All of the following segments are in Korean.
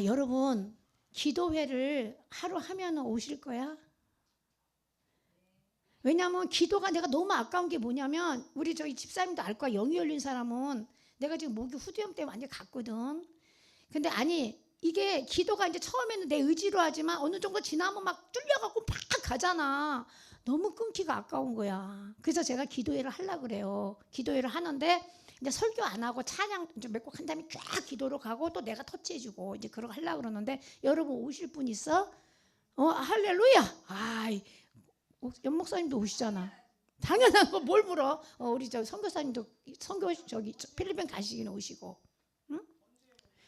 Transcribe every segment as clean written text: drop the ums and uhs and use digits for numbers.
여러분 기도회를 하루 하면 오실 거야? 왜냐하면 기도가 내가 너무 아까운 게 뭐냐면 우리 저희 집사님도 알 거야. 영이 열린 사람은 내가 지금 목이 후두염 때문에 완전 갔거든. 근데 아니 이게 기도가 이제 처음에는 내 의지로 하지만 어느 정도 지나면 막 뚫려갖고 막 가잖아. 너무 끊기가 아까운 거야. 그래서 제가 기도회를 하려고 그래요. 기도회를 하는데 이제 설교 안 하고 찬양 좀 몇 곡 한 다음에 쫙 기도로 가고 또 내가 터치해주고 이제 그러고 하려고 그러는데 여러분 오실 분 있어? 할렐루야. 아이 연 목사님도 오시잖아. 당연한 거 뭘 물어? 우리 저 선교사님도 선교 저기 필리핀 가시기는 오시고. 응?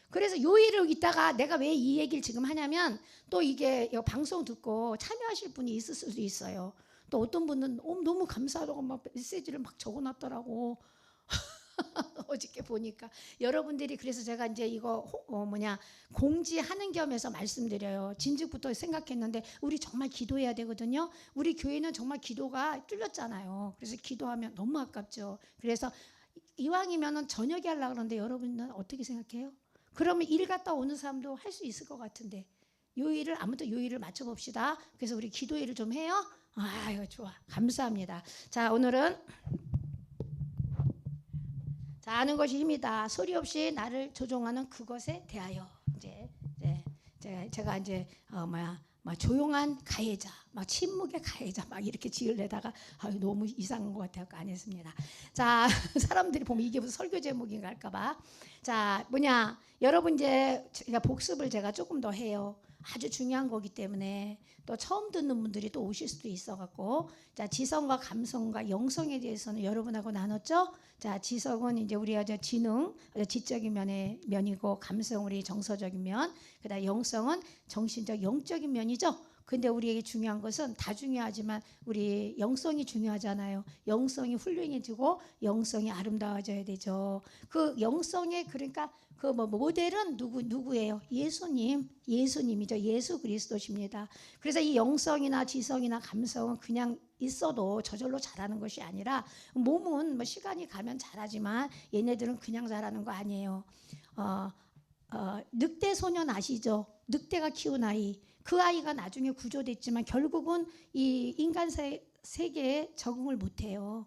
그래서 요일을 있다가 내가 왜 이 얘기를 지금 하냐면 또 이게 방송 듣고 참여하실 분이 있을 수도 있어요. 또 어떤 분은 너무 감사하다고 막 메시지를 막 적어놨더라고. 어저께 보니까 여러분들이 그래서 제가 이제 이거 공지하는 겸해서 말씀드려요. 진즉부터 생각했는데 우리 정말 기도해야 되거든요. 우리 교회는 정말 기도가 뚫렸잖아요. 그래서 기도하면 너무 아깝죠. 그래서 이왕이면은 저녁에 하려고 그러는데 여러분은 어떻게 생각해요? 그러면 일 갔다 오는 사람도 할 수 있을 것 같은데 요일을 아무튼 요일을 맞춰봅시다. 그래서 우리 기도회를 좀 해요. 이거 좋아. 감사합니다. 자 오늘은 자, 아는 것이 힘이다. 소리 없이 나를 조종하는 그것에 대하여 이제 제가 이제 막 조용한 가해자, 막 침묵의 가해자, 막 이렇게 지으려다가 너무 이상한 것 같아서 안 했습니다. 자, 사람들이 보면 이게 무슨 설교 제목인가 할까봐. 자, 여러분 이제 제가 복습을 제가 조금 더 해요. 아주 중요한 거기 때문에 또 처음 듣는 분들이 또 오실 수도 있어갖고 자 지성과 감성과 영성에 대해서는 여러분하고 나눴죠. 자 지성은 이제 우리가 지능, 지적인 면이고 감성 우리 정서적인 면, 그다음 영성은 정신적 영적인 면이죠. 근데 우리에게 중요한 것은 다 중요하지만 우리 영성이 중요하잖아요. 영성이 훌륭해지고 영성이 아름다워져야 되죠. 그 영성의 그러니까 그 모델은 누구예요? 예수님이죠. 예수 그리스도십니다. 그래서 이 영성이나 지성이나 감성은 그냥 있어도 저절로 자라는 것이 아니라 몸은 시간이 가면 자라지만 얘네들은 그냥 자라는 거 아니에요. 늑대 소년 아시죠? 늑대가 키운 아이. 그 아이가 나중에 구조됐지만 결국은 이 인간 세계에 적응을 못해요.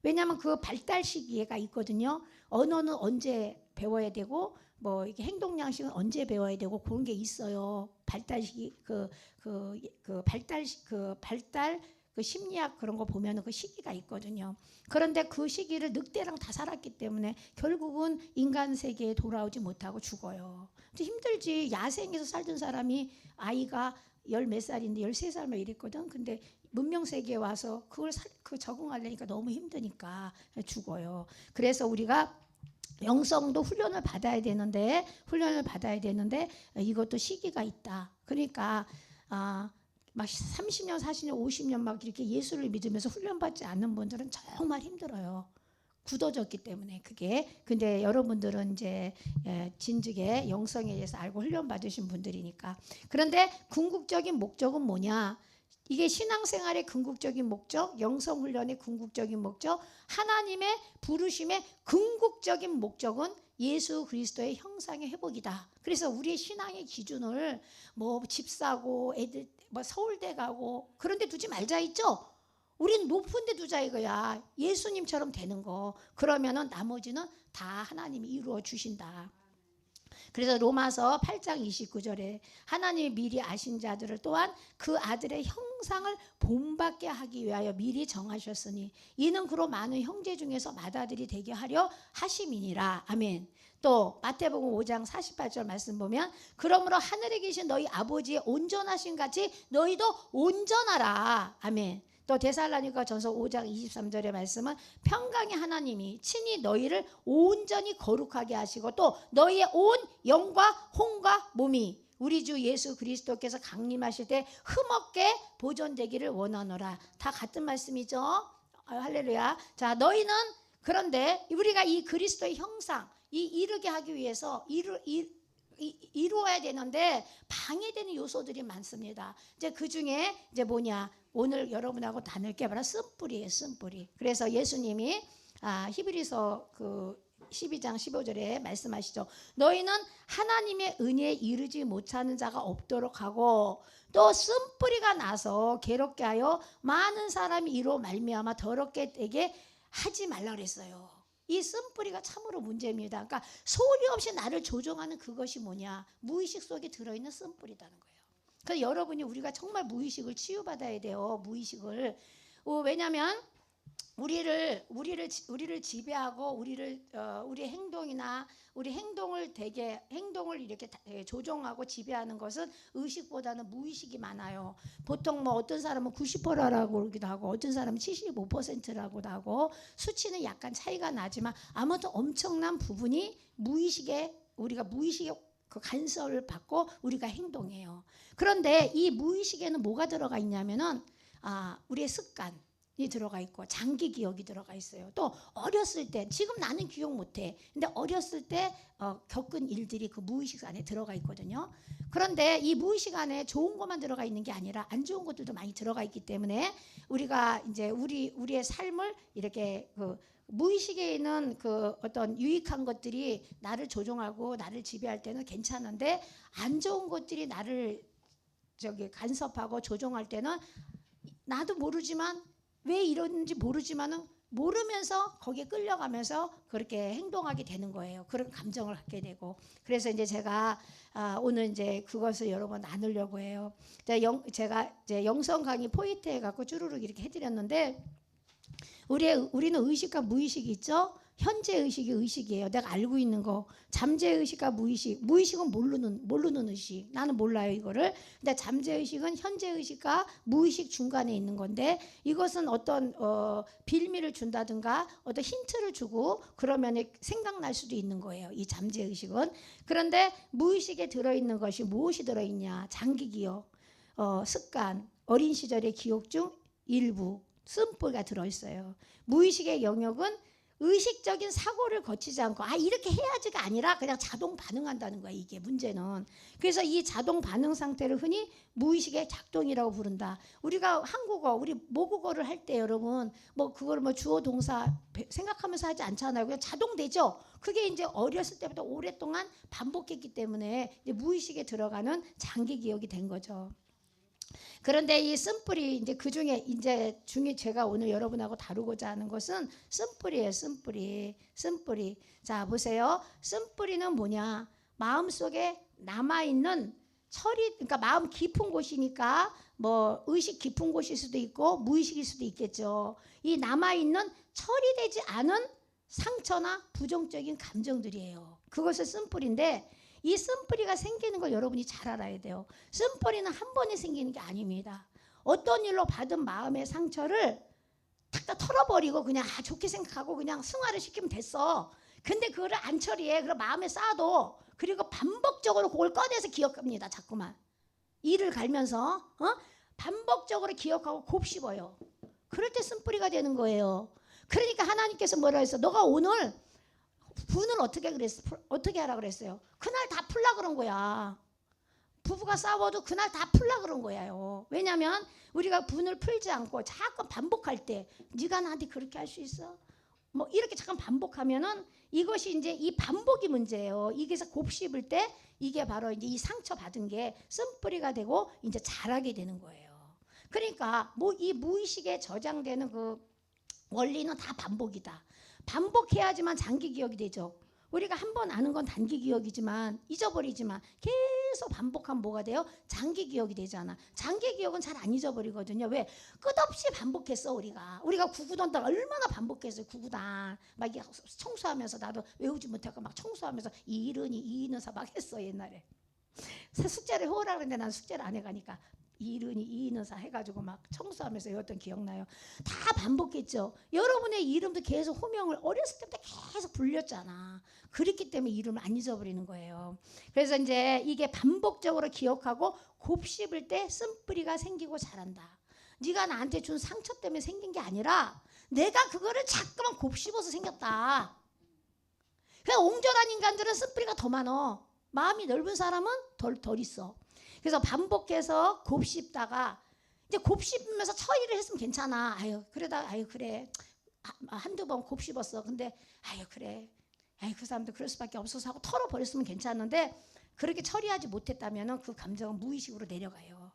왜냐하면 그 발달 시기가 있거든요. 언어는 언제 배워야 되고 이게 행동 양식은 언제 배워야 되고 그런 게 있어요. 발달 시기 발달 그 심리학 그런 거 보면은 그 시기가 있거든요. 그런데 그 시기를 늑대랑 다 살았기 때문에 결국은 인간 세계에 돌아오지 못하고 죽어요. 힘들지. 야생에서 살던 사람이 아이가 열 몇 살인데 13살 막 이랬거든. 근데 문명 세계에 와서 그걸 적응하려니까 너무 힘드니까 죽어요. 그래서 우리가 영성도 훈련을 받아야 되는데 이것도 시기가 있다. 그러니까 막 30년, 40년, 50년 막 이렇게 예수를 믿으면서 훈련받지 않는 분들은 정말 힘들어요. 굳어졌기 때문에 그게. 근데 여러분들은 이제 진즉의 영성에 대해서 알고 훈련 받으신 분들이니까. 그런데 궁극적인 목적은 뭐냐? 이게 신앙생활의 궁극적인 목적, 영성훈련의 궁극적인 목적, 하나님의 부르심의 궁극적인 목적은 예수 그리스도의 형상의 회복이다. 그래서 우리의 신앙의 기준을 집 사고 애들 서울대 가고 그런 데 두지 말자 있죠. 우린 높은 데 두자 이거야. 예수님처럼 되는 거. 그러면은 나머지는 다 하나님이 이루어 주신다. 그래서 로마서 8장 29절에 하나님이 미리 아신 자들을 또한 그 아들의 형상을 본받게 하기 위하여 미리 정하셨으니 이는 그로 많은 형제 중에서 맏아들이 되게 하려 하심이니라. 아멘. 또 마태복음 5장 48절 말씀 보면 그러므로 하늘에 계신 너희 아버지의 온전하신 같이 너희도 온전하라. 아멘. 또 데살로니가 전서 5장 23절의 말씀은 평강의 하나님이 친히 너희를 온전히 거룩하게 하시고 또 너희의 온 영과 혼과 몸이 우리 주 예수 그리스도께서 강림하실 때 흠없게 보존되기를 원하노라. 다 같은 말씀이죠. 할렐루야. 자, 너희는 그런데 우리가 이 그리스도의 형상 이루게 하기 위해서 이루어야 되는데 방해되는 요소들이 많습니다. 이제 그 중에 이제 오늘 여러분하고 나눌 게 바로 쓴뿌리예요. 쓴뿌리. 그래서 예수님이 히브리서 12장 15절에 말씀하시죠. 너희는 하나님의 은혜에 이르지 못하는 자가 없도록 하고 또 쓴뿌리가 나서 괴롭게 하여 많은 사람이 이로 말미암아 더럽게 되게 하지 말라 그랬어요. 이 쓴뿌리가 참으로 문제입니다. 그러니까 소리 없이 나를 조종하는 그것이 뭐냐? 무의식 속에 들어있는 쓴뿌리라는 거예요. 그래서 여러분이 우리가 정말 무의식을 치유받아야 돼요. 무의식을. 왜냐하면 우리를 지배하고 우리 행동이나 우리 행동을 이렇게 조종하고 지배하는 것은 의식보다는 무의식이 많아요. 보통 뭐 어떤 사람은 90%라고 그러기도 하고 어떤 사람은 75%라고도 하고 수치는 약간 차이가 나지만 아무튼 엄청난 부분이 우리가 무의식에 그 간섭을 받고 우리가 행동해요. 그런데 이 무의식에는 뭐가 들어가 있냐면은 우리의 습관 이 들어가 있고 장기 기억이 들어가 있어요. 또 어렸을 때 지금 나는 기억 못해. 근데 어렸을 때 겪은 일들이 그 무의식 안에 들어가 있거든요. 그런데 이 무의식 안에 좋은 것만 들어가 있는 게 아니라 안 좋은 것들도 많이 들어가 있기 때문에 우리가 이제 우리의 삶을 이렇게 그 무의식에 있는 그 어떤 유익한 것들이 나를 조종하고 나를 지배할 때는 괜찮은데 안 좋은 것들이 나를 간섭하고 조종할 때는 나도 모르지만 왜 이러는지 모르지만은 모르면서 거기에 끌려가면서 그렇게 행동하게 되는 거예요. 그런 감정을 갖게 되고. 그래서 이제 제가 오늘 이제 그것을 여러 번 나누려고 해요. 제가 이제 영성 강의 포인트 해갖고 쭈루룩 이렇게 해드렸는데 우리는 의식과 무의식이 있죠. 현재 의식이 의식이에요. 내가 알고 있는 거. 잠재 의식과 무의식은 모르는 의식. 나는 몰라요 이거를. 근데 잠재 의식은 현재 의식과 무의식 중간에 있는 건데 이것은 어떤 빌미를 준다든가 어떤 힌트를 주고 그러면 생각날 수도 있는 거예요. 이 잠재 의식은. 그런데 무의식에 들어있는 것이 무엇이 들어있냐? 장기 기억, 습관, 어린 시절의 기억 중 일부 쓴뿌리가 들어있어요. 무의식의 영역은 의식적인 사고를 거치지 않고 이렇게 해야지가 아니라 그냥 자동 반응한다는 거야. 이게 문제는. 그래서 이 자동 반응 상태를 흔히 무의식의 작동이라고 부른다. 우리가 우리 모국어를 할 때 여러분 그걸 주어 동사 생각하면서 하지 않잖아요. 그냥 자동되죠. 그게 이제 어렸을 때부터 오랫동안 반복했기 때문에 이제 무의식에 들어가는 장기 기억이 된 거죠. 그런데 이 쓴뿌리 이제 그 중에 제가 오늘 여러분하고 다루고자 하는 것은 쓴뿌리예요. 쓴뿌리. 자 보세요. 쓴뿌리는 뭐냐? 마음 속에 남아 있는 그러니까 마음 깊은 곳이니까 의식 깊은 곳일 수도 있고 무의식일 수도 있겠죠. 이 남아 있는 처리되지 않은 상처나 부정적인 감정들이에요. 그것을 쓴뿌리인데. 이 쓴뿌리가 생기는 걸 여러분이 잘 알아야 돼요. 쓴뿌리는 한 번에 생기는 게 아닙니다. 어떤 일로 받은 마음의 상처를 탁 털어버리고 그냥 좋게 생각하고 그냥 승화를 시키면 됐어. 근데 그거를 안 처리해. 그럼 마음에 쌓아도 그리고 반복적으로 그걸 꺼내서 기억합니다. 자꾸만 이를 갈면서 반복적으로 기억하고 곱씹어요. 그럴 때 쓴뿌리가 되는 거예요. 그러니까 하나님께서 뭐라 했어? 너가 오늘 분을 어떻게 하라 그랬어요? 그날 다 풀라 그런 거야. 부부가 싸워도 그날 다 풀라 그런 거예요. 왜냐하면 우리가 분을 풀지 않고 자꾸 반복할 때 네가 나한테 그렇게 할 수 있어? 이렇게 잠깐 반복하면은 이것이 이제 이 반복이 문제예요. 이게서 곱씹을 때 이게 바로 이제 이 상처 받은 게 쓴뿌리가 되고 이제 자라게 되는 거예요. 그러니까 이 무의식에 저장되는 그 원리는 다 반복이다. 반복해야지만 장기 기억이 되죠. 우리가 한 번 아는 건 단기 기억이지만 잊어버리지만 계속 반복하면 뭐가 돼요? 장기 기억이 되잖아. 장기 기억은 잘 안 잊어버리거든요. 왜? 끝없이 반복했어. 우리가 구구단들 얼마나 반복했어요. 구구단 막 청소하면서 나도 외우지 못하고 막 청소하면서 이은사 막 했어 옛날에. 숙제를 해오라 그랬는데 난 숙제를 안 해가니까 이은사 해가지고 막 청소하면서 외웠던 기억나요. 다 반복했죠. 여러분의 이름도 계속 호명을 어렸을 때부터 계속 불렸잖아. 그렇기 때문에 이름을 안 잊어버리는 거예요. 그래서 이제 이게 반복적으로 기억하고 곱씹을 때 쓴뿌리가 생기고 자란다. 네가 나한테 준 상처 때문에 생긴 게 아니라 내가 그거를 자꾸만 곱씹어서 생겼다. 그냥 옹졸한 인간들은 쓴뿌리가 더 많어. 마음이 넓은 사람은 덜 있어. 그래서 반복해서 곱씹다가 이제 곱씹으면서 처리를 했으면 괜찮아. 그래 한두 번 곱씹었어. 근데 그래 에이, 그 사람도 그럴 수밖에 없어서 하고 털어버렸으면 괜찮은데 그렇게 처리하지 못했다면 그 감정은 무의식으로 내려가요.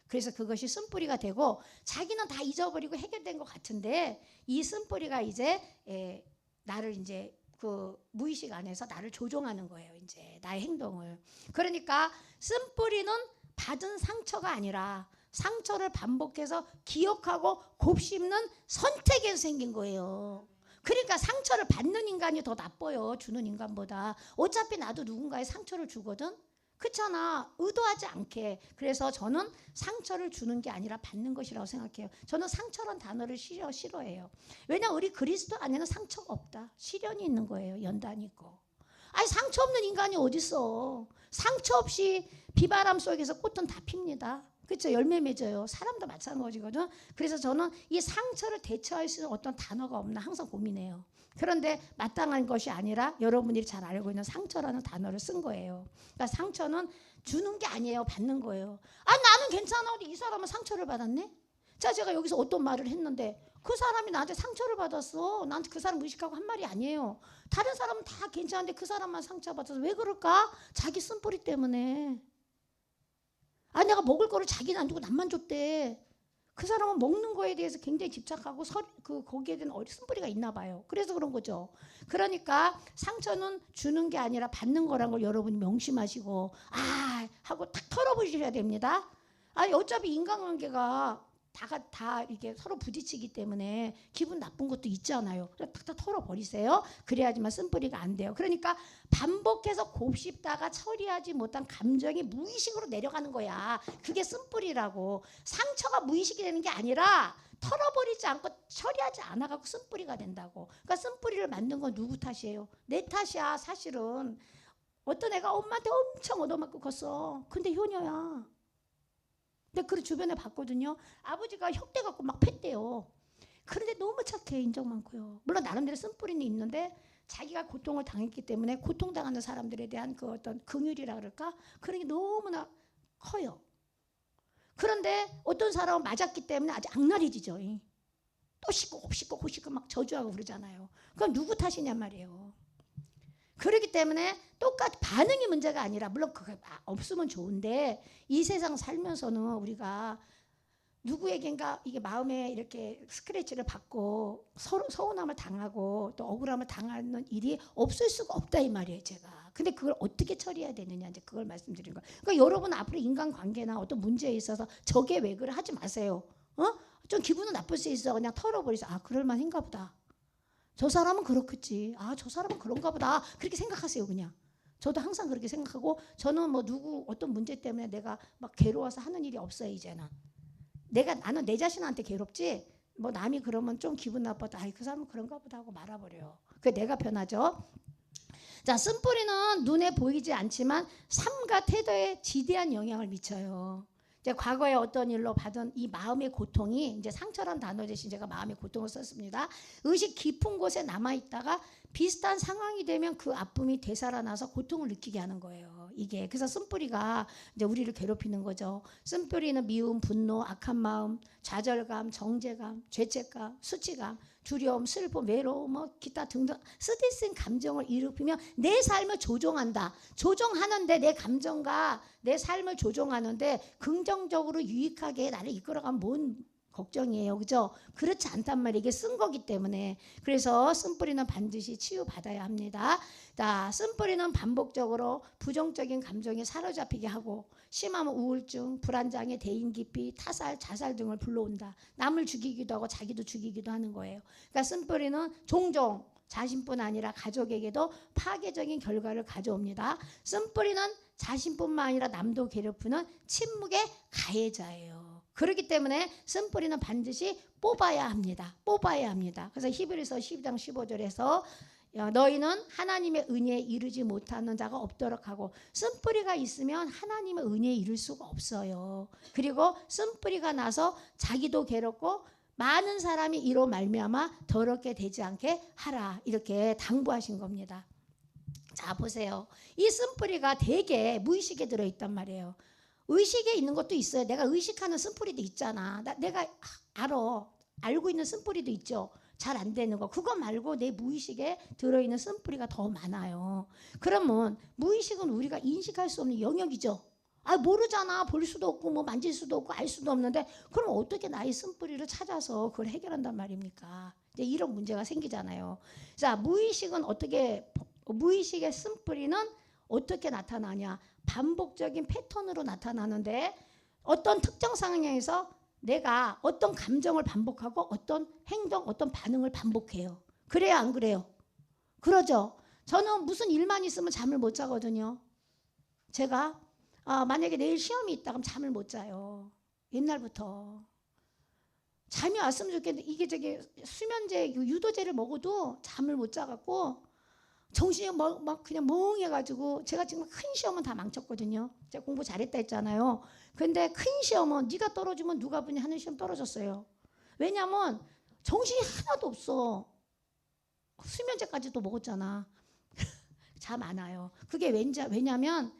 그래서 그것이 쓴뿌리가 되고 자기는 다 잊어버리고 해결된 것 같은데 이 쓴뿌리가 이제 나를 이제 그 무의식 안에서 나를 조종하는 거예요. 이제 나의 행동을. 그러니까 쓴뿌리는 받은 상처가 아니라 상처를 반복해서 기억하고 곱씹는 선택에서 생긴 거예요. 그러니까 상처를 받는 인간이 더 나빠요. 주는 인간보다. 어차피 나도 누군가의 상처를 주거든. 그렇잖아. 의도하지 않게. 그래서 저는 상처를 주는 게 아니라 받는 것이라고 생각해요. 저는 상처란 단어를 싫어해요. 왜냐하면 우리 그리스도 안에는 상처가 없다. 시련이 있는 거예요. 연단이 있고. 아니 상처 없는 인간이 어딨어. 상처 없이 비바람 속에서 꽃은 다 핍니다. 그렇죠. 열매 맺어요. 사람도 마찬가지거든. 그래서 저는 이 상처를 대처할 수 있는 어떤 단어가 없나 항상 고민해요. 그런데 마땅한 것이 아니라 여러분들이 잘 알고 있는 상처라는 단어를 쓴 거예요. 그러니까 상처는 주는 게 아니에요. 받는 거예요. 아 나는 괜찮아. 근데 이 사람은 상처를 받았네. 자 제가 여기서 어떤 말을 했는데 그 사람이 나한테 상처를 받았어. 나한테 그 사람 무식하고 한 말이 아니에요. 다른 사람은 다 괜찮은데 그 사람만 상처받아서 왜 그럴까? 자기 쓴뿌리 때문에. 아 내가 먹을 거를 자기는 안 주고 남만 줬대. 그 사람은 먹는 거에 대해서 굉장히 집착하고 거기에 대한 쓴뿌리가 있나 봐요. 그래서 그런 거죠. 그러니까 상처는 주는 게 아니라 받는 거란 걸 여러분이 명심하시고 하고 탁 털어버리셔야 됩니다. 아니 어차피 인간관계가 다 이렇게 서로 부딪히기 때문에 기분 나쁜 것도 있잖아요. 탁탁 털어버리세요. 그래야지만 쓴뿌리가 안 돼요. 그러니까 반복해서 곱씹다가 처리하지 못한 감정이 무의식으로 내려가는 거야. 그게 쓴뿌리라고. 상처가 무의식이 되는 게 아니라 털어버리지 않고 처리하지 않아갖고 쓴뿌리가 된다고. 그러니까 쓴뿌리를 만든 건 누구 탓이에요? 내 탓이야. 사실은 어떤 애가 엄마한테 엄청 얻어맞고 컸어. 근데 효녀야. 근데 그 주변에 봤거든요. 아버지가 혁대 갖고 막 팼대요. 그런데 너무 착해. 인정 많고요. 물론 나름대로 쓴뿌리는 있는데 자기가 고통을 당했기 때문에 고통당하는 사람들에 대한 그 어떤 긍휼이라 그럴까? 그런 게 너무나 커요. 그런데 어떤 사람은 맞았기 때문에 아주 악랄해지죠. 또 씻고 막 저주하고 그러잖아요. 그럼 누구 탓이냔 말이에요. 그렇기 때문에 똑같이 반응이 문제가 아니라 물론 그거 없으면 좋은데 이 세상 살면서는 우리가 누구에겐가 이게 마음에 이렇게 스크래치를 받고 서운함을 당하고 또 억울함을 당하는 일이 없을 수가 없다 이 말이에요 제가. 근데 그걸 어떻게 처리해야 되느냐 이제 그걸 말씀드리는 거예요. 그러니까 여러분 앞으로 인간관계나 어떤 문제에 있어서 저게 왜 그래 하지 마세요. 좀 기분은 나쁠 수 있어. 그냥 털어버리세요. 그럴만한가 보다. 저 사람은 그렇겠지. 저 사람은 그런가 보다. 그렇게 생각하세요 그냥. 저도 항상 그렇게 생각하고 저는 뭐 누구 어떤 문제 때문에 내가 막 괴로워서 하는 일이 없어요 이제는. 나는 내 자신한테 괴롭지 뭐 남이 그러면 좀 기분 나빠도 그 사람은 그런가 보다 하고 말아버려요. 그게 내가 편하죠. 자 쓴뿌리는 눈에 보이지 않지만 삶과 태도에 지대한 영향을 미쳐요. 이제 과거에 어떤 일로 받은 이 마음의 고통이 이제 상처란 단어 대신 제가 마음의 고통을 썼습니다. 의식 깊은 곳에 남아 있다가 비슷한 상황이 되면 그 아픔이 되살아나서 고통을 느끼게 하는 거예요. 이게 그래서 쓴뿌리가 이제 우리를 괴롭히는 거죠. 쓴뿌리는 미움, 분노, 악한 마음, 좌절감, 정죄감, 죄책감, 수치감, 두려움, 슬픔, 외로움, 기타 등등 스트레스인 감정을 일으키며 내 삶을 조종한다. 조종하는데 내 감정과 내 삶을 조종하는데 긍정적으로 유익하게 나를 이끌어가면 뭔 걱정이에요. 그죠? 그렇지 않단 말이에요. 이게 쓴 거기 때문에. 그래서 쓴뿌리는 반드시 치유받아야 합니다. 자, 쓴뿌리는 반복적으로 부정적인 감정에 사로잡히게 하고 심하면 우울증, 불안장애, 대인기피, 타살, 자살 등을 불러온다. 남을 죽이기도 하고 자기도 죽이기도 하는 거예요. 그러니까 쓴뿌리는 종종 자신뿐 아니라 가족에게도 파괴적인 결과를 가져옵니다. 쓴뿌리는 자신뿐만 아니라 남도 괴롭히는 침묵의 가해자예요. 그렇기 때문에 쓴뿌리는 반드시 뽑아야 합니다. 뽑아야 합니다. 그래서 히브리서 12장 15절에서 너희는 하나님의 은혜에 이르지 못하는 자가 없도록 하고 쓴뿌리가 있으면 하나님의 은혜에 이를 수가 없어요. 그리고 쓴뿌리가 나서 자기도 괴롭고 많은 사람이 이로 말미암아 더럽게 되지 않게 하라 이렇게 당부하신 겁니다. 자 보세요. 이 쓴뿌리가 되게 무의식에 들어있단 말이에요. 의식에 있는 것도 있어요. 내가 의식하는 쓴뿌리도 있잖아. 내가 알고 있는 쓴뿌리도 있죠. 잘 안 되는 거, 그거 말고 내 무의식에 들어있는 쓴뿌리가 더 많아요. 그러면 무의식은 우리가 인식할 수 없는 영역이죠. 모르잖아. 볼 수도 없고 뭐 만질 수도 없고 알 수도 없는데, 그럼 어떻게 나의 쓴뿌리를 찾아서 그걸 해결한단 말입니까? 이제 이런 문제가 생기잖아요. 자, 무의식의 쓴뿌리는 어떻게 나타나냐? 반복적인 패턴으로 나타나는데, 어떤 특정 상황에서 내가 어떤 감정을 반복하고 어떤 행동, 어떤 반응을 반복해요. 그래요, 안 그래요? 그러죠. 저는 무슨 일만 있으면 잠을 못 자거든요. 제가 만약에 내일 시험이 있다 그럼 잠을 못 자요. 옛날부터. 잠이 왔으면 좋겠는데 이게 저기 수면제 유도제를 먹어도 잠을 못 자갖고 정신이 막 그냥 멍해가지고, 제가 지금 큰 시험은 다 망쳤거든요. 제가 공부 잘했다 했잖아요. 근데 큰 시험은 네가 떨어지면 누가 보니 하는 시험 떨어졌어요. 왜냐면 정신이 하나도 없어. 수면제까지도 먹었잖아. 잠 안 와요. 그게 왜냐면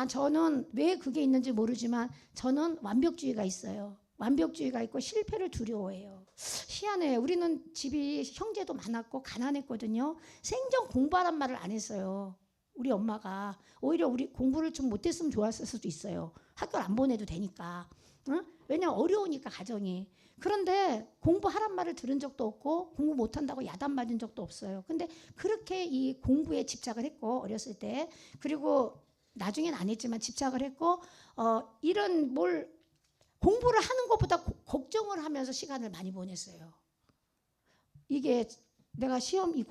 저는 왜 그게 있는지 모르지만 저는 완벽주의가 있어요. 완벽주의가 있고 실패를 두려워해요. 희한해요. 우리는 집이 형제도 많았고 가난했거든요. 생전 공부하란 말을 안 했어요. 우리 엄마가 오히려 우리 공부를 좀 못했으면 좋았을 수도 있어요. 학교를 안 보내도 되니까. 응? 왜냐면 어려우니까 가정이. 그런데 공부하란 말을 들은 적도 없고 공부 못한다고 야단 맞은 적도 없어요. 근데 그렇게 이 공부에 집착을 했고 어렸을 때, 그리고 나중엔 안 했지만 집착을 했고, 이런 공부를 하는 것보다 걱정을 하면서 시간을 많이 보냈어요. 이게 내가 시험을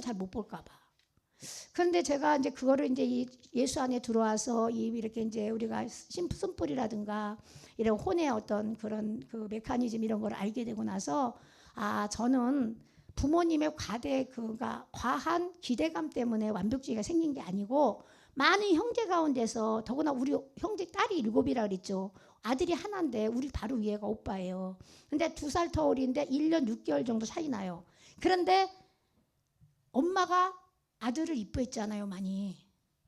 잘 못 볼까 봐. 그런데 제가 이제 그거를 이제 이 예수 안에 들어와서 이렇게 이제 우리가 쓴뿌리라든가 이런 혼의 어떤 그런 그 메커니즘 이런 걸 알게 되고 나서, 저는 부모님의 과한 기대감 때문에 완벽주의가 생긴 게 아니고, 많은 형제 가운데서, 더구나 우리 형제 딸이 7이라 그랬죠. 아들이 하나인데 우리 바로 위에가 오빠예요. 근데 2살 더 어린데 1년 6개월 정도 차이 나요. 그런데 엄마가 아들을 이뻐했잖아요, 많이.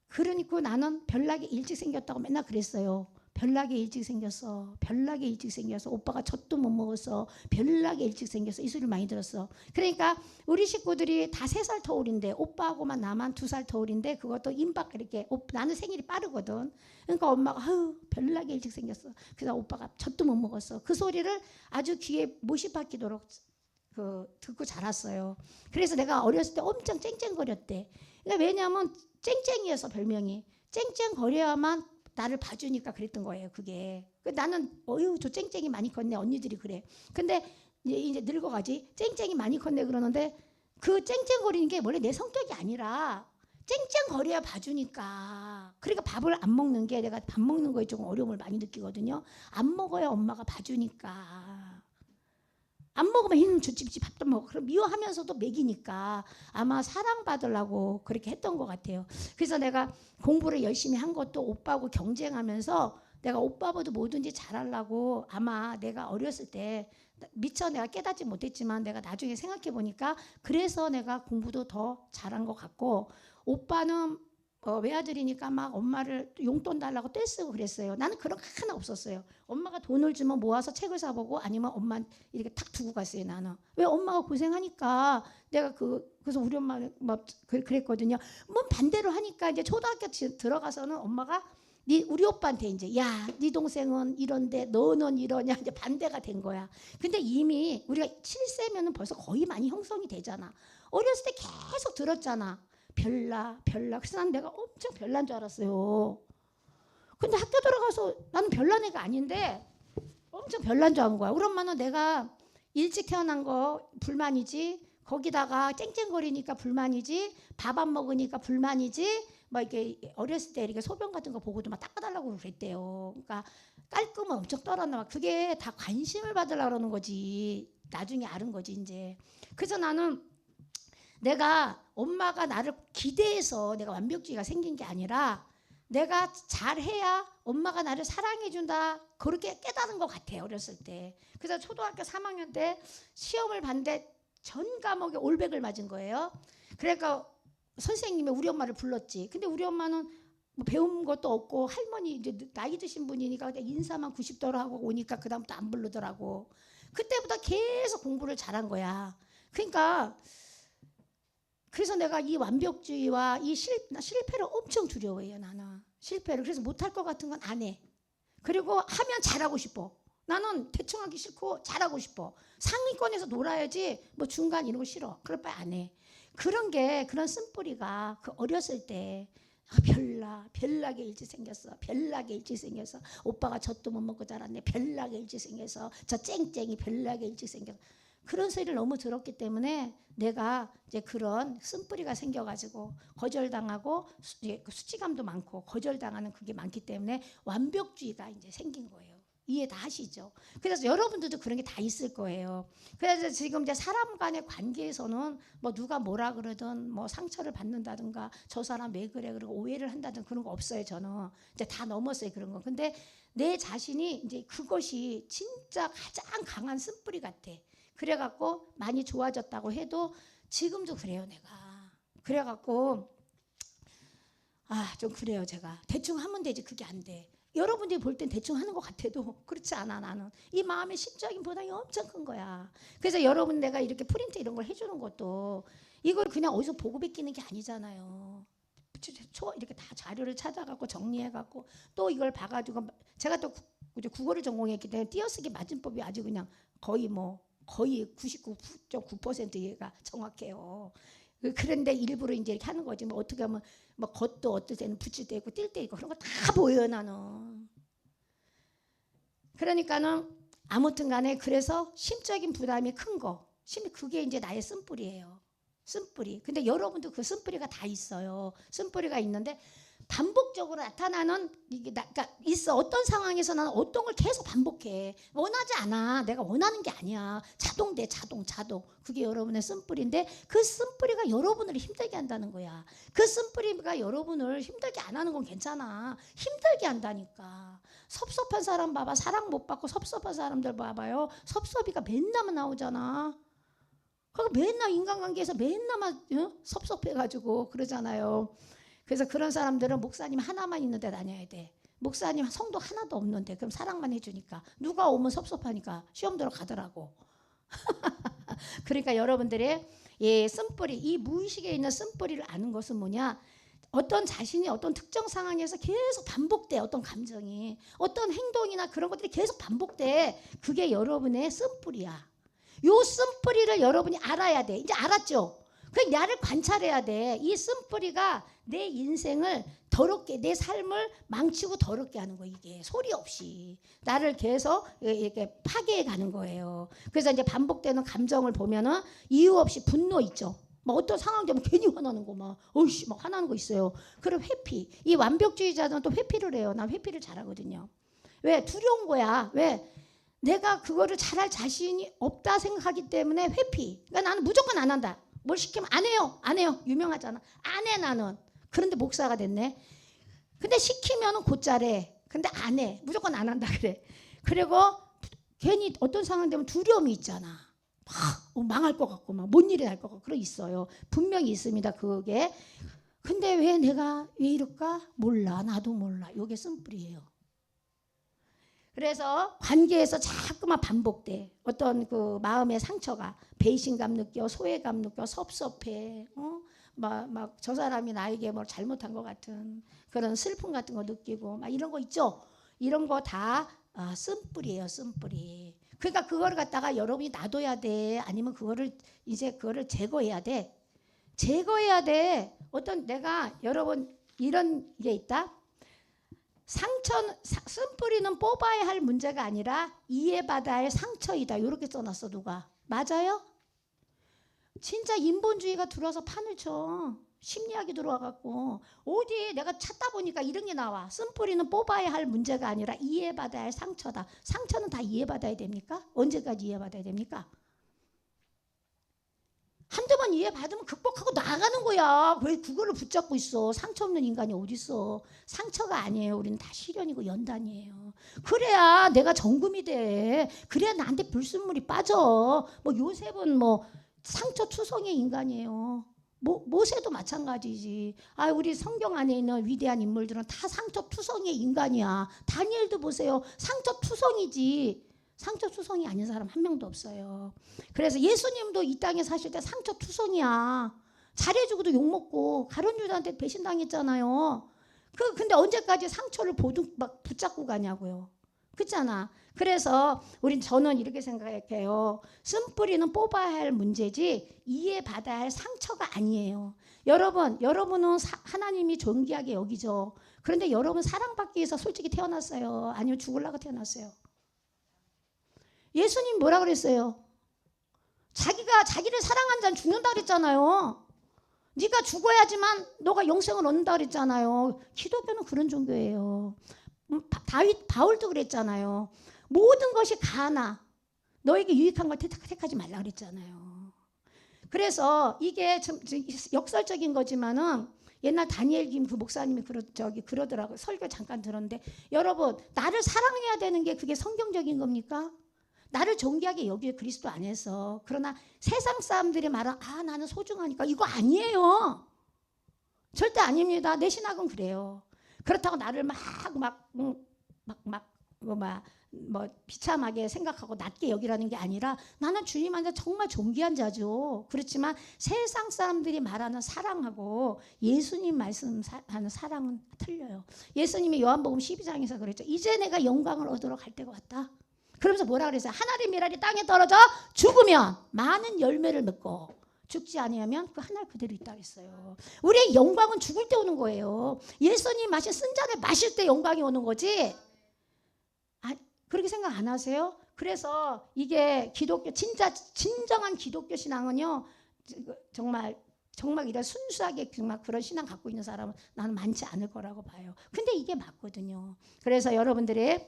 그러니까 나는 별나게 일찍 생겼다고 맨날 그랬어요. 별나게 일찍 생겼어. 별나게 일찍 생겨서 오빠가 젖도 못 먹었어. 별나게 일찍 생겼어. 이 소리를 많이 들었어. 그러니까 우리 식구들이 다 3살 터울인데 오빠하고만 나만 2살 터울인데, 그것도 임박 이렇게 나는 생일이 빠르거든. 그러니까 엄마가 별나게 일찍 생겼어. 그래서 오빠가 젖도 못 먹었어. 그 소리를 아주 귀에 못이 박히도록 듣고 자랐어요. 그래서 내가 어렸을 때 엄청 쨍쨍거렸대. 그러니까 왜냐하면 쨍쨍이어서 별명이. 쨍쨍거려야만 나를 봐주니까 그랬던 거예요, 그게. 나는 저 쨍쨍이 많이 컸네, 언니들이 그래. 근데 이제 늙어가지. 쨍쨍이 많이 컸네 그러는데, 그 쨍쨍거리는 게 원래 내 성격이 아니라 쨍쨍거려야 봐주니까. 그러니까 밥을 안 먹는 게, 내가 밥 먹는 거에 조금 어려움을 많이 느끼거든요. 안 먹어야 엄마가 봐주니까. 안 먹으면 주집지 밥도 먹어. 그럼 미워하면서도 먹이니까 아마 사랑받으려고 그렇게 했던 것 같아요. 그래서 내가 공부를 열심히 한 것도 오빠하고 경쟁하면서 내가 오빠보다 뭐든지 잘하려고, 아마 내가 어렸을 때 미처 내가 깨닫지 못했지만 내가 나중에 생각해 보니까 그래서 내가 공부도 더 잘한 것 같고, 오빠는 외아들이니까 막 엄마를 용돈 달라고 떼쓰고 그랬어요. 나는 그런 거 하나 없었어요. 엄마가 돈을 주면 모아서 책을 사보고, 아니면 엄마 이렇게 탁 두고 갔어요. 나는 왜 엄마가 고생하니까 내가 그래서 우리 엄마는 막 그랬거든요. 뭐 반대로 하니까 이제 초등학교 들어가서는 엄마가 우리 오빠한테 이제, 야, 네 동생은 이런데 너는 이러냐, 이제 반대가 된 거야. 근데 이미 우리가 7세면은 벌써 거의 많이 형성이 되잖아. 어렸을 때 계속 들었잖아. 별나. 그래서 난 내가 엄청 별난 줄 알았어요. 근데 학교 들어가서 나는 별난 애가 아닌데 엄청 별난 줄 안 거야. 우리 엄마는 내가 일찍 태어난 거 불만이지, 거기다가 쨍쨍거리니까 불만이지, 밥 안 먹으니까 불만이지, 막 이렇게 어렸을 때 이렇게 소변 같은 거 보고도 막 닦아달라고 그랬대요. 그러니까 깔끔은 엄청 떨었나 봐. 그게 다 관심을 받으려고 그러는 거지. 나중에 알은 거지 이제. 그래서 나는 내가 엄마가 나를 기대해서 내가 완벽주의가 생긴 게 아니라, 내가 잘해야 엄마가 나를 사랑해준다, 그렇게 깨달은 것 같아요, 어렸을 때. 그래서 초등학교 3학년 때 시험을 봤는데 전 과목에 올백을 맞은 거예요. 그러니까 선생님이 우리 엄마를 불렀지. 근데 우리 엄마는 뭐 배운 것도 없고, 할머니 이제 나이 드신 분이니까 그냥 인사만 90도로 하고 오니까 그다음부터 안 부르더라고. 그때부터 계속 공부를 잘한 거야. 그러니까 그래서 내가 이 완벽주의와 이 실패를 엄청 두려워해요. 나는 실패를. 그래서 못할 것 같은 건 안 해. 그리고 하면 잘하고 싶어. 나는 대충 하기 싫고 잘하고 싶어. 상위권에서 놀아야지 뭐 중간 이런 거 싫어. 그럴 바에 안 해. 그런 쓴뿌리가 그 어렸을 때 별나게 일찍 생겼어. 별나게 일찍 생겨서 오빠가 젖도 못 먹고 자랐네. 별나게 일찍 생겨서 저 쨍쨍이 별나게 일찍 생겨서 그런 소리를 너무 들었기 때문에 내가 이제 그런 쓴뿌리가 생겨가지고 거절당하고 수치감도 많고 거절당하는 그게 많기 때문에 완벽주의가 이제 생긴 거예요. 이해 다 하시죠? 그래서 여러분들도 그런 게 다 있을 거예요. 그래서 지금 이제 사람 간의 관계에서는 뭐 누가 뭐라 그러든 뭐 상처를 받는다든가 저 사람 왜 그래 그러고 오해를 한다든 그런 거 없어요. 저는 이제 다 넘었어요 그런 거. 근데 내 자신이 이제 그것이 진짜 가장 강한 쓴뿌리 같아. 그래갖고 많이 좋아졌다고 해도 지금도 그래요 내가. 그래갖고 좀 그래요 제가. 대충 하면 되지 그게 안 돼. 여러분들이 볼 땐 대충 하는 것 같아도 그렇지 않아. 나는 이 마음의 심적인 부담이 엄청 큰 거야. 그래서 여러분 내가 이렇게 프린트 이런 걸 해주는 것도 이걸 그냥 어디서 보고 베끼는 게 아니잖아요. 이렇게 다 자료를 찾아갖고 정리해갖고 또 이걸 봐가지고 제가 또 국어를 전공했기 때문에 띄어쓰기 맞은법이 아주 그냥 거의 99.9%가 정확해요. 그런데 일부러 이제 이렇게 하는 거지. 뭐 어떻게 하면 뭐 겉도 어떨 때는 붙일 때 있고 뛸 때 있고 그런 거 다 보여요 나는. 그러니까는 아무튼간에 그래서 심적인 부담이 큰 거. 그게 이제 나의 쓴뿌리예요. 쓴뿌리. 근데 여러분도 그 쓴뿌리가 다 있어요. 쓴뿌리가 있는데 반복적으로 나타나는 이게 그러니까 있어. 어떤 상황에서 나는 어떤 걸 계속 반복해. 원하지 않아. 내가 원하는 게 아니야. 자동. 그게 여러분의 쓴뿌리인데 그 쓴뿌리가 여러분을 힘들게 한다는 거야. 그 쓴뿌리가 여러분을 힘들게 안 하는 건 괜찮아. 힘들게 한다니까. 섭섭한 사람 봐봐. 사랑 못 받고 섭섭한 사람들 봐봐요. 섭섭이가 맨날 나오잖아. 맨날 인간관계에서 맨날 섭섭해가지고 그러잖아요. 그래서 그런 사람들은 목사님 하나만 있는 데 다녀야 돼. 목사님 성도 하나도 없는데 그럼 사랑만 해주니까 누가 오면 섭섭하니까 시험 들어가더라고. 그러니까 여러분들의 쓴뿌리, 이 무의식에 있는 쓴뿌리를 아는 것은 뭐냐? 어떤 자신이 어떤 특정 상황에서 계속 반복돼. 어떤 감정이 어떤 행동이나 그런 것들이 계속 반복돼. 그게 여러분의 쓴뿌리야. 요 쓴뿌리를 여러분이 알아야 돼. 이제 알았죠? 그 나를 관찰해야 돼. 이 쓴뿌리가 내 인생을 더럽게, 내 삶을 망치고 더럽게 하는 거. 이게 소리 없이 나를 계속 이렇게 파괴해 가는 거예요. 그래서 이제 반복되는 감정을 보면은 이유 없이 분노 있죠. 막 어떤 상황 되면 괜히 화나는 거 막 어이씨 막 화나는 거 있어요. 그럼 회피. 이 완벽주의자들은 또 회피를 해요. 난 회피를 잘하거든요. 왜? 두려운 거야. 왜? 내가 그거를 잘할 자신이 없다 생각하기 때문에 회피. 그러니까 나는 무조건 안 한다. 뭘 시키면 안 해요. 유명하잖아. 안 해 나는. 그런데 목사가 됐네. 근데 시키면은 곧잘해. 근데 안 해. 무조건 안 한다 그래. 그리고 괜히 어떤 상황 되면 두려움이 있잖아. 막 망할 것 같고 막 뭔 일이 날 것 같고 그런 있어요. 분명히 있습니다. 그게. 근데 왜 내가 왜 이럴까? 몰라. 나도 몰라. 이게 쓴뿌리예요. 그래서 관계에서 자꾸만 반복돼. 어떤 그 마음의 상처가 배신감 느껴, 소외감 느껴, 섭섭해. 막 저 사람이 나에게 뭘 잘못한 것 같은 그런 슬픔 같은 거 느끼고 막 이런 거 있죠. 이런 거 다 쓴뿌리예요, 쓴뿌리. 그러니까 그거를 갖다가 여러분이 놔둬야 돼. 아니면 그거를 제거해야 돼. 제거해야 돼. 어떤 내가 여러분 이런 게 있다. 쓴뿌리는 뽑아야 할 문제가 아니라 이해받아야 할 상처이다. 이렇게 써놨어 누가. 맞아요? 진짜 인본주의가 들어와서 판을 쳐. 심리학이 들어와갖고 어디 내가 찾다 보니까 이런 게 나와. 쓴뿌리는 뽑아야 할 문제가 아니라 이해받아야 할 상처다. 상처는 다 이해받아야 됩니까? 언제까지 이해받아야 됩니까? 한두 번 이해받으면 극복하고 나가는 거야. 왜 그거를 붙잡고 있어. 상처 없는 인간이 어딨어. 상처가 아니에요. 우리는 다 시련이고 연단이에요. 그래야 내가 정금이 돼. 그래야 나한테 불순물이 빠져. 뭐 요셉은 뭐 상처 투성의 인간이에요. 모세도 마찬가지지. 우리 성경 안에 있는 위대한 인물들은 다 상처 투성의 인간이야. 다니엘도 보세요. 상처 투성이지. 상처투성이 아닌 사람 한 명도 없어요. 그래서 예수님도 이 땅에 사실 때 상처투성이야. 잘해주고도 욕먹고 가룟 유다한테 배신당했잖아요. 근데 언제까지 상처를 막 붙잡고 가냐고요. 그렇잖아. 그래서 저는 이렇게 생각해요. 쓴뿌리는 뽑아야 할 문제지 이해받아야 할 상처가 아니에요. 여러분은 하나님이 존귀하게 여기죠. 그런데 여러분 사랑받기 위해서 솔직히 태어났어요? 아니면 죽으려고 태어났어요? 예수님 뭐라 그랬어요? 자기를 사랑한 자는 죽는다 그랬잖아요. 네가 죽어야지만 너가 영생을 얻는다 그랬잖아요. 기독교는 그런 종교예요. 바울도 그랬잖아요. 모든 것이 가나 너에게 유익한 걸 택하지 말라 그랬잖아요. 그래서 이게 좀 역설적인 거지만은 옛날 다니엘 김 그 목사님이 그러더라고요. 설교 잠깐 들었는데 여러분 나를 사랑해야 되는 게 그게 성경적인 겁니까? 나를 존귀하게 여기에 그리스도 안에서. 그러나 세상 사람들이 말하는 나는 소중하니까 이거 아니에요. 절대 아닙니다. 내 신학은 그래요. 그렇다고 나를 비참하게 생각하고 낮게 여기라는 게 아니라 나는 주님한테 정말 존귀한 자죠. 그렇지만 세상 사람들이 말하는 사랑하고 예수님 말씀하는 사랑은 틀려요. 예수님이 요한복음 12장에서 그랬죠. 이제 내가 영광을 얻으러 갈 때가 왔다. 그러면서 뭐라 그랬어요? 하늘의 미랄이 땅에 떨어져 죽으면 많은 열매를 맺고 죽지 아니하면 그 하늘 그대로 있다 그랬어요. 우리의 영광은 죽을 때 오는 거예요. 예수님 마신 쓴잔을 마실 때 영광이 오는 거지. 그렇게 생각 안 하세요? 그래서 이게 기독교 진정한 기독교 신앙은요. 정말 이런 순수하게 정말 그런 신앙 갖고 있는 사람은 나는 많지 않을 거라고 봐요. 근데 이게 맞거든요. 그래서 여러분들이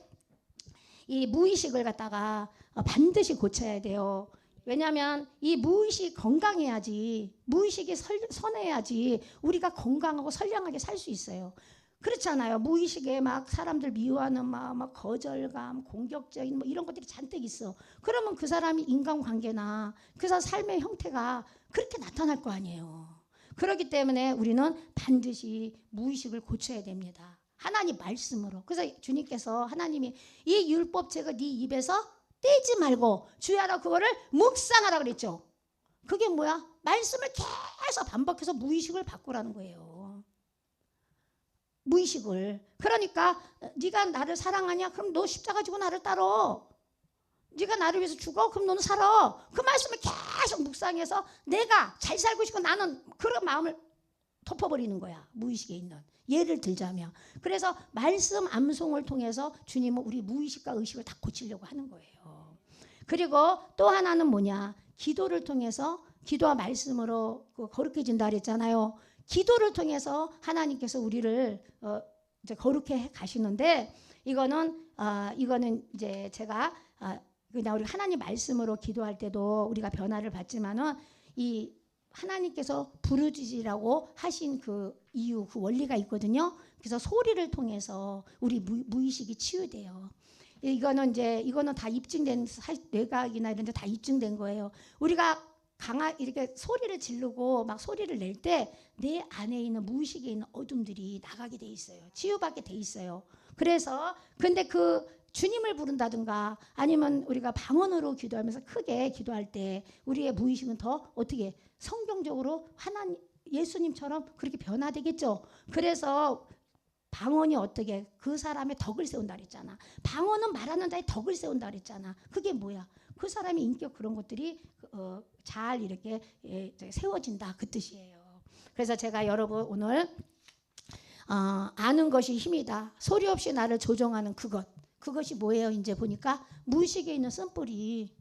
이 무의식을 갖다가 반드시 고쳐야 돼요. 왜냐하면 이 무의식 건강해야지, 무의식이 선해야지 우리가 건강하고 선량하게 살 수 있어요. 그렇잖아요. 무의식에 막 사람들 미워하는 마음, 막 거절감, 공격적인 이런 것들이 잔뜩 있어. 그러면 그 사람이 인간관계나 그 사람 삶의 형태가 그렇게 나타날 거 아니에요. 그렇기 때문에 우리는 반드시 무의식을 고쳐야 됩니다. 하나님 말씀으로. 그래서 주님께서 하나님이 이 율법책을 네 입에서 떼지 말고 주야라 그거를 묵상하라 그랬죠. 그게 뭐야? 말씀을 계속 반복해서 무의식을 바꾸라는 거예요. 무의식을. 그러니까 네가 나를 사랑하냐? 그럼 너 십자가 지고 나를 따라. 네가 나를 위해서 죽어? 그럼 너는 살아. 그 말씀을 계속 묵상해서 내가 잘 살고 싶고 나는 그런 마음을 덮어버리는 거야. 무의식에 있는. 예를 들자면. 그래서 말씀 암송을 통해서 주님은 우리 무의식과 의식을 다 고치려고 하는 거예요. 그리고 또 하나는 뭐냐? 기도를 통해서 기도와 말씀으로 거룩해진다 그랬잖아요. 기도를 통해서 하나님께서 우리를 이제 거룩해 가시는데 이거는 이제 제가 그냥 우리 하나님 말씀으로 기도할 때도 우리가 변화를 받지만은 이 하나님께서 부르짖으라고 하신 그 이유, 그 원리가 있거든요. 그래서 소리를 통해서 우리 무의식이 치유돼요. 이거는 다 입증된 뇌과학이나 이런 데 다 입증된 거예요. 우리가 이렇게 소리를 지르고 막 소리를 낼 때 내 안에 있는 무의식에 있는 어둠들이 나가게 돼 있어요. 치유받게 돼 있어요. 그래서 근데 그 주님을 부른다든가 아니면 우리가 방언으로 기도하면서 크게 기도할 때 우리의 무의식은 더 어떻게 성경적으로 예수님처럼 그렇게 변화되겠죠. 그래서 방언이 어떻게 그 사람의 덕을 세운다 그랬잖아. 방언은 말하는 자의 덕을 세운다 그랬잖아. 그게 뭐야? 그 사람의 인격 그런 것들이 잘 이렇게 세워진다 그 뜻이에요. 그래서 제가 여러분 오늘 아는 것이 힘이다. 소리 없이 나를 조종하는 그것이 뭐예요? 이제 보니까 무의식에 있는 쓴뿌리.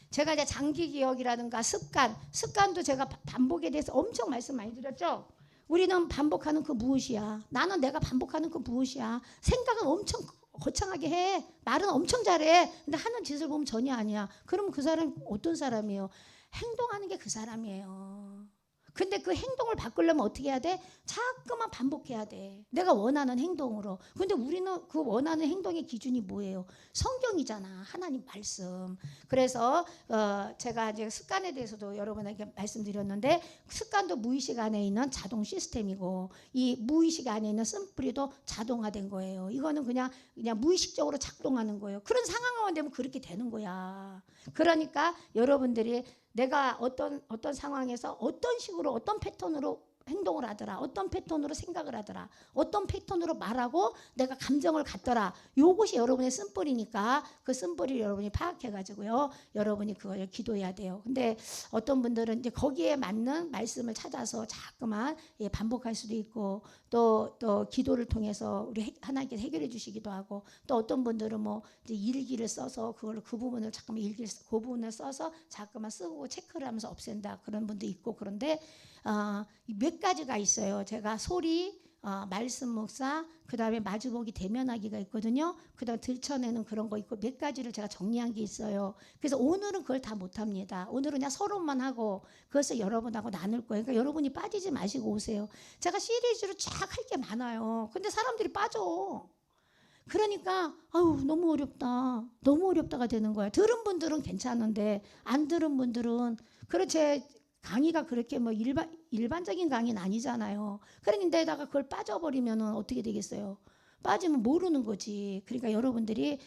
제가 이제 장기 기억이라든가 습관도 제가 반복에 대해서 엄청 말씀 많이 드렸죠. 우리는 반복하는 그 무엇이야. 나는 내가 반복하는 그 무엇이야. 생각은 엄청 거창하게 해. 말은 엄청 잘해. 근데 하는 짓을 보면 전혀 아니야. 그러면 그 사람이 어떤 사람이에요? 행동하는 게 그 사람이에요. 근데 그 행동을 바꾸려면 어떻게 해야 돼? 자꾸만 반복해야 돼. 내가 원하는 행동으로. 근데 우리는 그 원하는 행동의 기준이 뭐예요? 성경이잖아. 하나님 말씀. 그래서 제가 이제 습관에 대해서도 여러분에게 말씀드렸는데, 습관도 무의식 안에 있는 자동 시스템이고, 이 무의식 안에 있는 쓴뿌리도 자동화된 거예요. 이거는 그냥 무의식적으로 작동하는 거예요. 그런 상황만 되면 그렇게 되는 거야. 그러니까 여러분들이 내가 어떤 상황에서 어떤 식으로 어떤 패턴으로 행동을 하더라, 어떤 패턴으로 생각을 하더라, 어떤 패턴으로 말하고 내가 감정을 갖더라, 요것이 여러분의 쓴뿌리니까 그 쓴뿌리를 여러분이 파악해가지고요, 여러분이 그걸 기도해야 돼요. 근데 어떤 분들은 이제 거기에 맞는 말씀을 찾아서 자꾸만 반복할 수도 있고, 또 기도를 통해서 우리 하나님께서 해결해 주시기도 하고, 또 어떤 분들은 뭐 이제 일기를 써서 그걸로 그 부분을 잠깐만 그 부분을 써서 자꾸만 쓰고 체크를 하면서 없앤다, 그런 분도 있고. 그런데 몇 가지가 있어요. 제가 소리, 말씀 묵상, 그 다음에 마주보기 대면하기가 있거든요. 그 다음에 들춰내는 그런 거 있고, 몇 가지를 제가 정리한 게 있어요. 그래서 오늘은 그걸 다 못합니다. 오늘은 그냥 서론만 하고 그것을 여러분하고 나눌 거예요. 그러니까 여러분이 빠지지 마시고 오세요. 제가 시리즈로 쫙 할 게 많아요. 근데 사람들이 빠져. 그러니까 너무 어렵다, 너무 어렵다가 되는 거야. 들은 분들은 괜찮은데 안 들은 분들은, 그렇지, 강의가 그렇게 뭐 일반적인 강의는 아니잖아요. 그런데다가 그걸 빠져버리면 어떻게 되겠어요? 빠지면 모르는 거지. 그러니까 여러분들이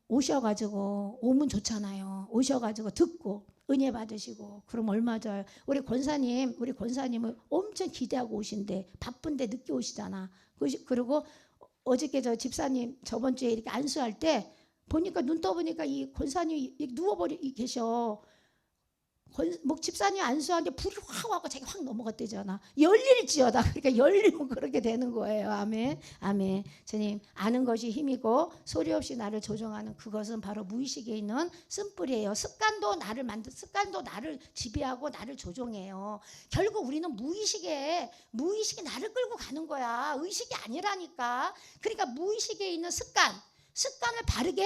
오셔가지고 오면 좋잖아요. 오셔가지고 듣고 은혜 받으시고 그럼 얼마 좋아요. 우리 권사님은 엄청 기대하고 오신대. 바쁜데 늦게 오시잖아. 그리고 어저께 저 집사님 저번 주에 이렇게 안수할 때 보니까, 눈 떠보니까 이 권사님이 계셔. 집사님 안수하는데 불이 확 와고 자기 확 넘어갔대잖아. 열릴지어다. 그러니까 열리면 그렇게 되는 거예요. 아멘. 아멘. 주님, 아는 것이 힘이고 소리 없이 나를 조정하는 그것은 바로 무의식에 있는 쓴뿌리예요. 습관도 나를 지배하고 나를 조종해요. 결국 우리는 무의식이 나를 끌고 가는 거야. 의식이 아니라니까. 그러니까 무의식에 있는 습관을 바르게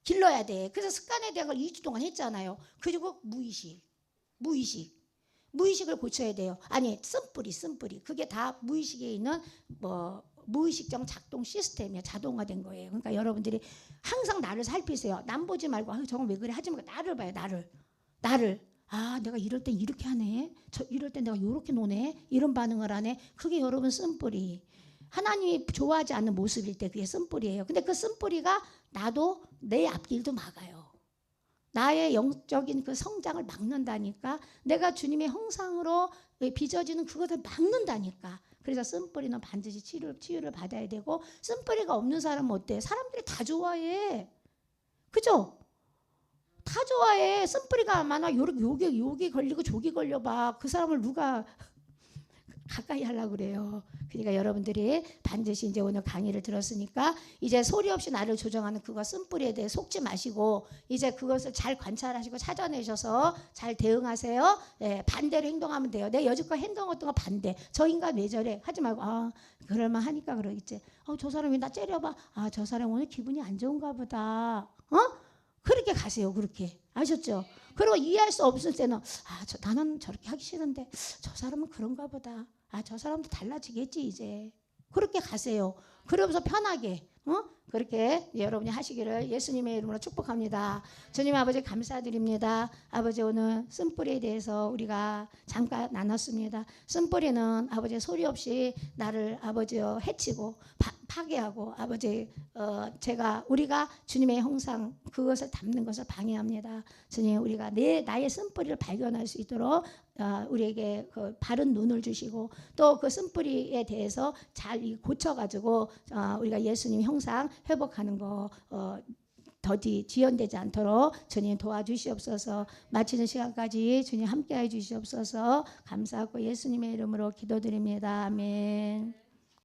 길러야 돼. 그래서 습관에 대한 걸 2주 동안 했잖아요. 그리고 무의식을 고쳐야 돼요. 아니, 쓴뿌리. 그게 다 무의식에 있는 무의식적 작동 시스템이야. 자동화된 거예요. 그러니까 여러분들이 항상 나를 살피세요. 남 보지 말고 저건 왜 그래 하지 말고 나를 봐요. 나를. 내가 이럴 땐 이렇게 하네. 이럴 땐 내가 이렇게 노네. 이런 반응을 하네. 그게 여러분 쓴뿌리. 하나님이 좋아하지 않는 모습일 때 그게 쓴뿌리예요. 근데 그 쓴뿌리가 나도 내 앞길도 막아요. 나의 영적인 그 성장을 막는다니까. 내가 주님의 형상으로 빚어지는 그것을 막는다니까. 그래서 쓴뿌리는 반드시 치유를 받아야 되고, 쓴뿌리가 없는 사람은 어때? 사람들이 다 좋아해. 그죠? 다 좋아해. 쓴뿌리가 많아. 요게 걸리고 저기 걸려봐. 그 사람을 누가 가까이 하려고 그래요. 그러니까 여러분들이 반드시 이제 오늘 강의를 들었으니까 이제 소리 없이 나를 조정하는 그거 쓴뿌리에 대해 속지 마시고, 이제 그것을 잘 관찰하시고 찾아내셔서 잘 대응하세요. 반대로 행동하면 돼요. 내 여지껏 행동했던 거 반대. 저 인간 왜 저래? 하지 말고 그럴만 하니까 그러겠지. 저 사람이 나 째려봐. 저 사람 오늘 기분이 안 좋은가 보다. 그렇게 가세요. 그렇게. 아셨죠? 그리고 이해할 수 없을 때는 나는 저렇게 하기 싫은데 저 사람은 그런가 보다. 저 사람도 달라지겠지 이제. 그렇게 가세요. 그러면서 편하게 그렇게 여러분이 하시기를 예수님의 이름으로 축복합니다. 주님 아버지 감사드립니다. 아버지, 오늘 쓴뿌리에 대해서 우리가 잠깐 나눴습니다. 쓴뿌리는 아버지 소리 없이 나를 아버지 해치고 파괴하고 아버지 우리가 주님의 형상 그것을 담는 것을 방해합니다. 주님, 우리가 나의 쓴뿌리를 발견할 수 있도록 우리에게 그 바른 눈을 주시고, 또 그 쓴뿌리에 대해서 잘 고쳐가지고 우리가 예수님 형상 회복하는 거 더디 지연되지 않도록 주님 도와주시옵소서. 마치는 시간까지 주님 함께해 주시옵소서. 감사하고 예수님의 이름으로 기도드립니다. 아멘.